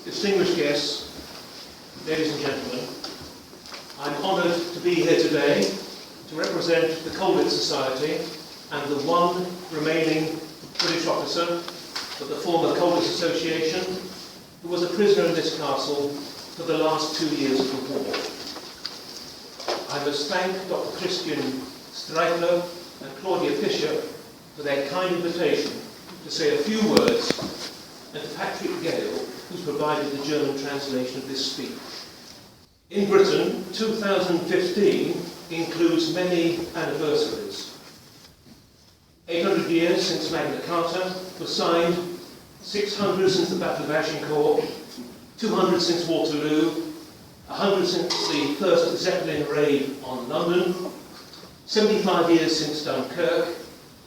distinguished guests, ladies and gentlemen, I'm honoured to be here today to represent the Colditz Society and the one remaining British officer of the former Colditz Association who was a prisoner in this castle for the last 2 years of the war. I must thank Dr. Christine Müller and Claudia Fischer for their kind invitation to say a few words, and to Patrick Gale, who's provided the German translation of this speech. In Britain, 2015 includes many anniversaries. 800 years since Magna Carta was signed, 600 since the Battle of Agincourt, 200 since Waterloo, 100 since the first Zeppelin raid on London, 75 years since Dunkirk,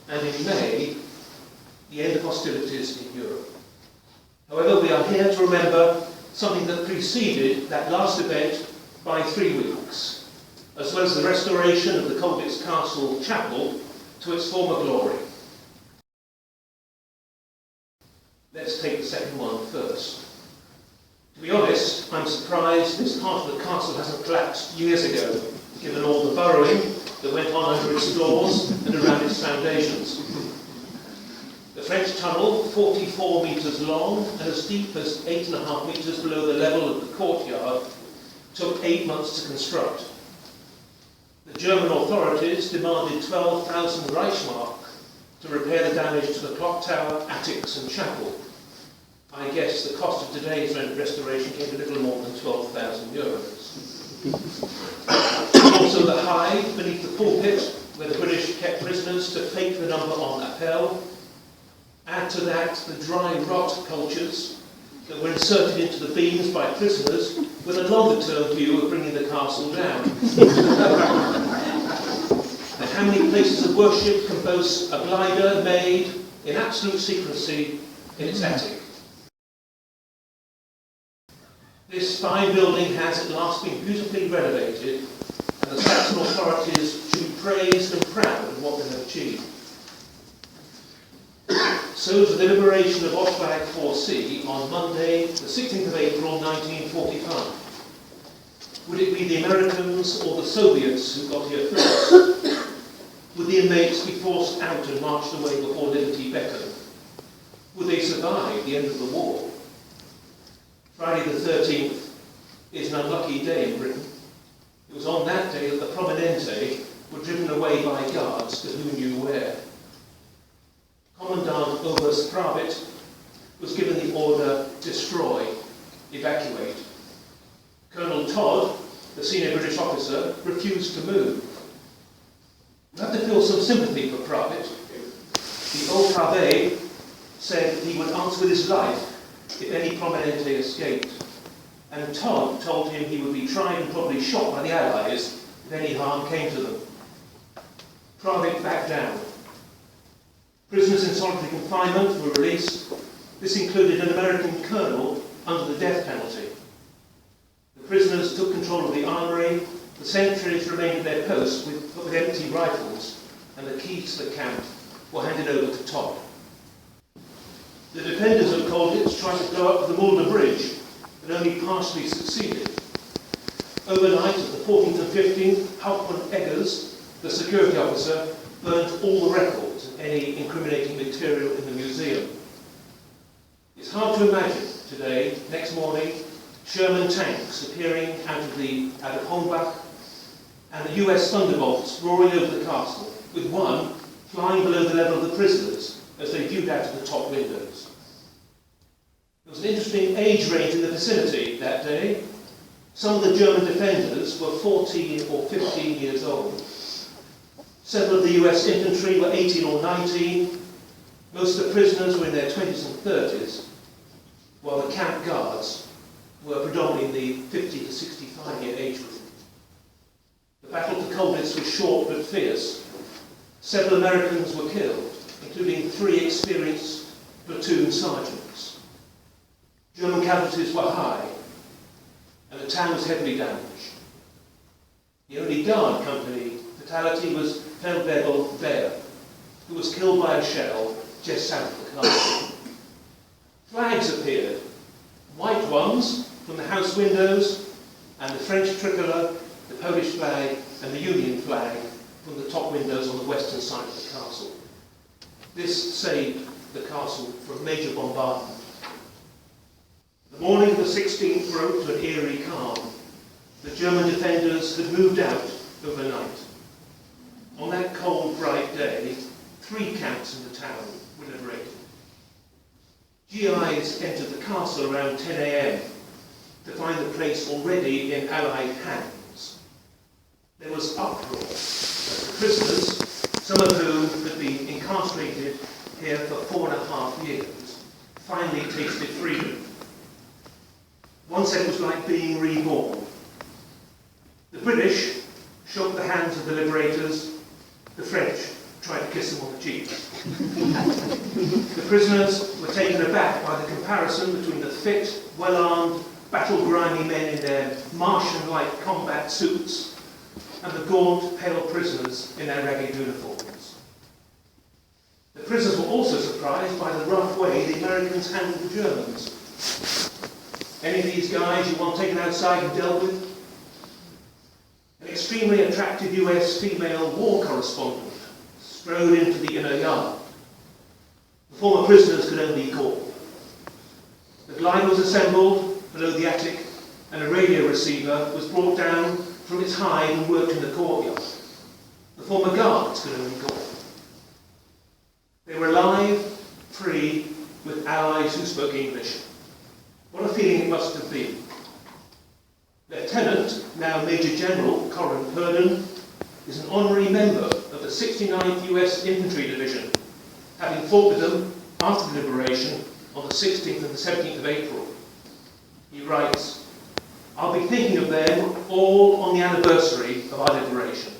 and in May, the end of hostilities in Europe. However, we are here to remember something that preceded that last event by 3 weeks, as well as the restoration of the Colditz Castle chapel to its former glory. Let's take the second one first. To be honest, I'm surprised this part of the castle hasn't collapsed years ago, given all the burrowing that went on under its floors and around its foundations. The French tunnel, 44 metres long and as deep as 8.5 metres below the level of the courtyard, took 8 months to construct. The German authorities demanded 12,000 Reichsmark to repair the damage to the clock tower, attics and chapel. I guess the cost of today's restoration came to little more than 12,000 euros. Also the hive beneath the pulpit, where the British kept prisoners to fake the number on appel. Add to that the dry rot cultures that were inserted into the beams by prisoners with a longer-term view of bringing the castle down. And how many places of worship can boast a glider made in absolute secrecy in its attic? This fine building has at last been beautifully renovated, and the Saxon authorities should be praised and proud of what they have achieved. So to the liberation of Ostlag 4C on Monday, the 16th of April 1945. Would it be the Americans or the Soviets who got here first? Would the inmates be forced out and marched away before liberty beckoned? Would they survive the end of the war? Friday the 13th is an unlucky day in Britain. It was on that day that the Prominente were driven away by guards to who knew where. Commandant Oberst Pravit was given the order, destroy, evacuate. Colonel Todd, the senior British officer, refused to move. You have to feel some sympathy for Pravit. The old Pravit said he would answer with his life if any Prominente escaped. And Todd told him he would be tried and probably shot by the Allies if any harm came to them. Pravit backed down. Prisoners in solitary confinement were released. This included an American colonel under the death penalty. The prisoners took control of the armory. The sentries remained at their posts with empty rifles, and the keys to the camp were handed over to Todd. The defenders of Colditz tried to blow up the Mulder Bridge, but only partially succeeded. Overnight, at the 14th and 15th, Hauptmann Eggers, the security officer, burnt all the records and any incriminating material in the museum. It's hard to imagine today, next morning, Sherman tanks appearing out of Hombach and the US Thunderbolts roaring over the castle, with one flying below the level of the prisoners as they viewed out of the top windows. There was an interesting age range in the vicinity that day. Some of the German defenders were 14 or 15 years old. Several of the US infantry were 18 or 19. Most of the prisoners were in their 20s and 30s, while the camp guards were predominantly the 50 to 65-year age group. The battle for Colditz was short but fierce. Several Americans were killed, including 3 experienced platoon sergeants. German casualties were high, and the town was heavily damaged. The only guard company fatality was Feldwebel Bear, who was killed by a shell just south of the castle. Flags appeared, white ones from the house windows, and the French tricolour, the Polish flag, and the Union flag from the top windows on the western side of the castle. This saved the castle from major bombardment. The morning of the 16th broke to an eerie calm. The German defenders had moved out overnight. On that cold, bright day, 3 camps in the town were liberated. GIs entered the castle around 10 a.m. to find the place already in Allied hands. There was uproar as the prisoners, some of whom had been incarcerated here for 4.5 years, finally tasted freedom. One said it was like being reborn. The British shook the hands of the liberators. The French tried to kiss them on the cheek. The prisoners were taken aback by the comparison between the fit, well-armed, battle-grimy men in their Martian-like combat suits and the gaunt, pale prisoners in their ragged uniforms. The prisoners were also surprised by the rough way the Americans handled the Germans. Any of these guys you want taken outside and dealt with? An extremely attractive US female war correspondent strode into the inner yard. The former prisoners could only call. The glide was assembled below the attic, and a radio receiver was brought down from its hide and worked in the courtyard. The former guards could only call. They were alive, free, with allies who spoke English. What a feeling it must have been. Lieutenant, now Major General, Corin Purdon, is an honorary member of the 69th US Infantry Division, having fought with them after the liberation on the 16th and the 17th of April. He writes, "I'll be thinking of them all on the anniversary of our liberation.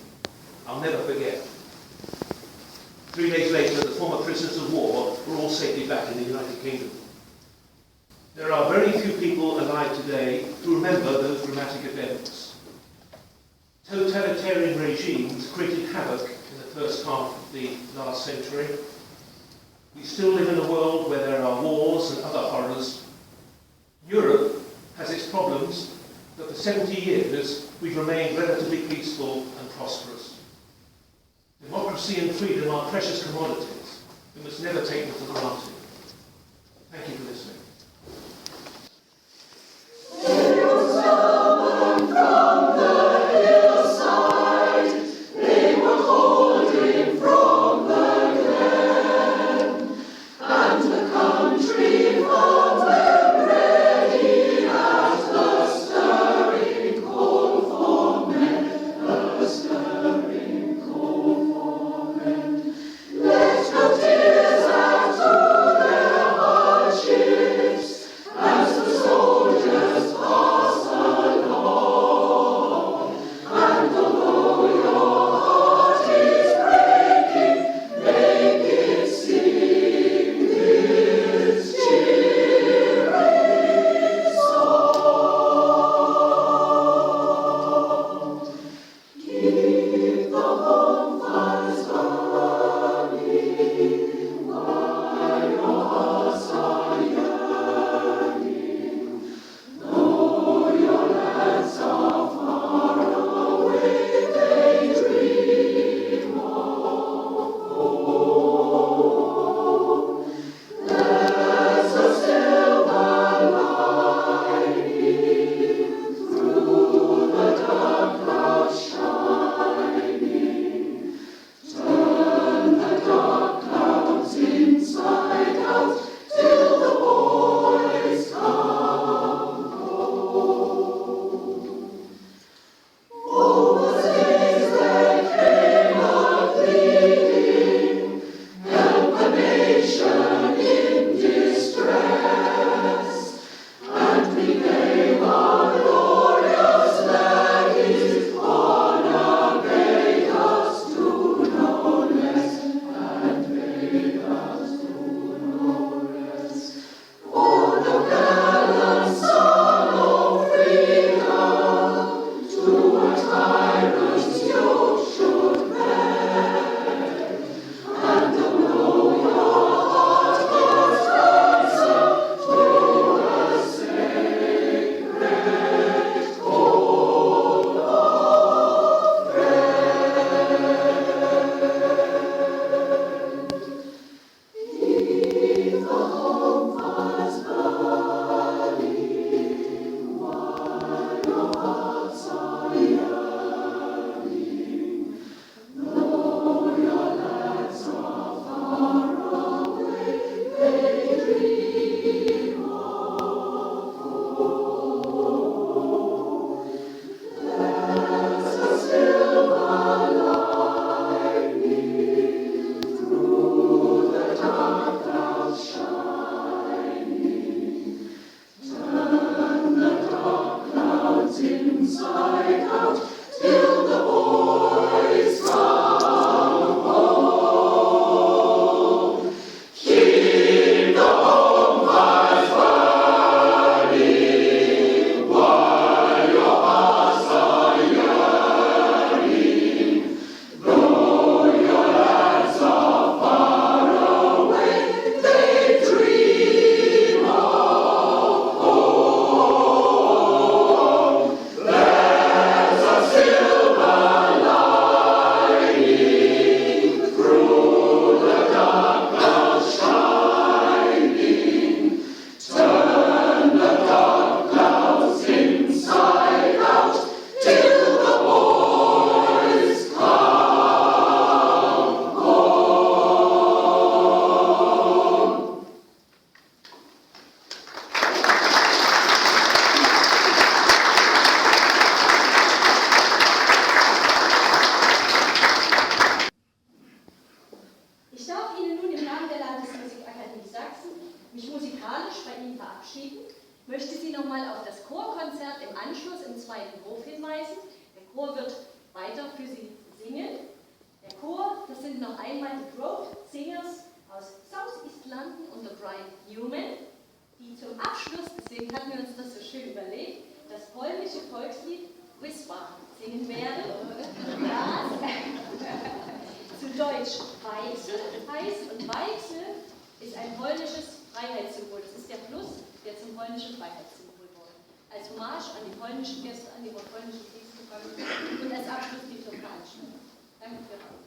I'll never forget." 3 days later, the former prisoners of war were all safely back in the United Kingdom. There are very few people alive today who remember those dramatic events. Totalitarian regimes created havoc in the first half of the last century. We still live in a world where there are wars and other horrors. Europe has its problems, but for 70 years we've remained relatively peaceful and prosperous. Democracy and freedom are precious commodities. We must never take them for granted. Thank you for listening. Let no tears at all. musikalisch bei Ihnen verabschieden, möchte Sie nochmal auf das Chorkonzert im Anschluss im zweiten Hof hinweisen. Der Chor wird weiter für Sie singen. Der Chor, das sind noch einmal die Grove Singers aus South East London unter Brian Newman, die zum Abschluss, deswegen hatten wir uns das so schön überlegt, das polnische Volkslied Wisla singen werden. Das zu Deutsch Weichsel heißt, und Weichsel ist ein polnisches Freiheitssymbol. Das ist der Fluss, der zum polnischen Freiheitssymbol wurde. Als Hommage an die polnischen Gäste, an die polnischen Kriegsgefangenen und als Abschluss die Veranstaltung. Danke für Ihre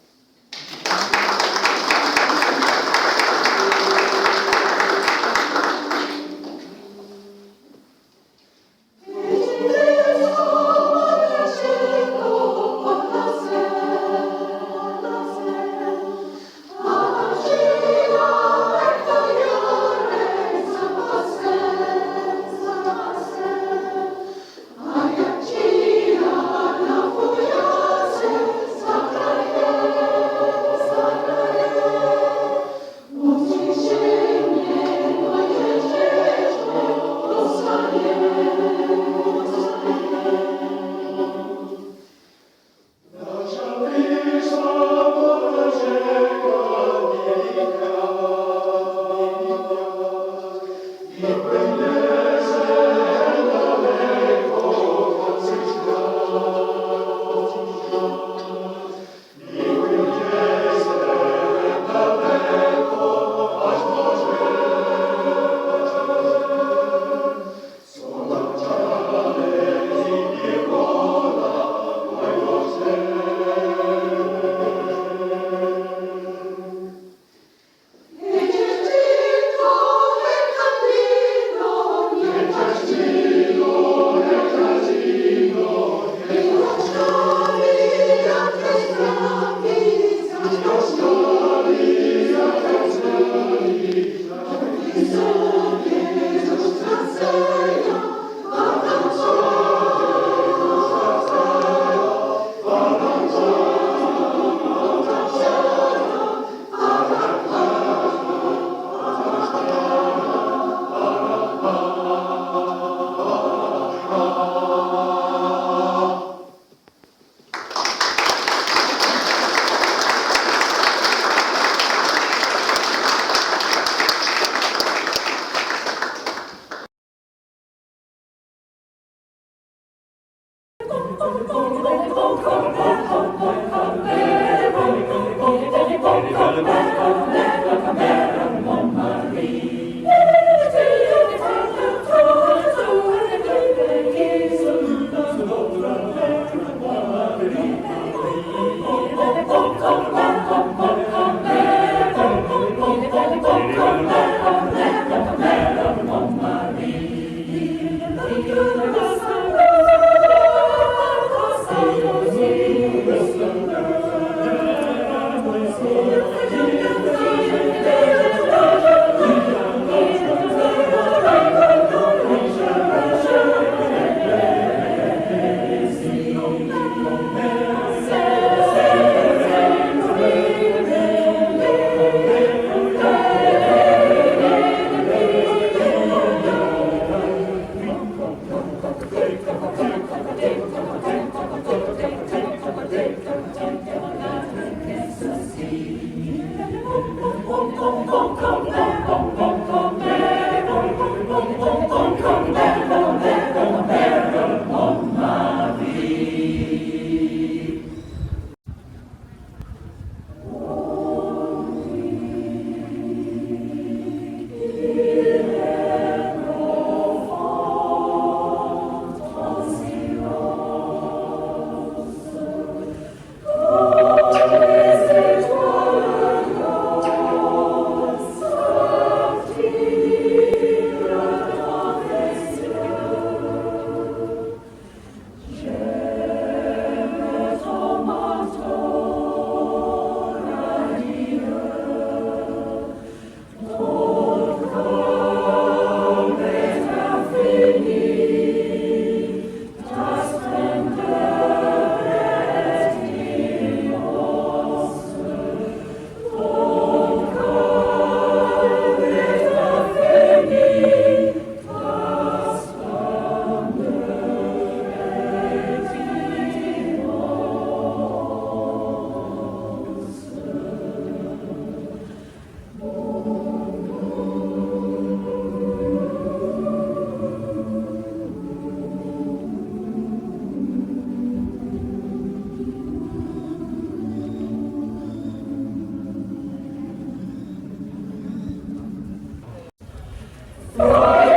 Gloria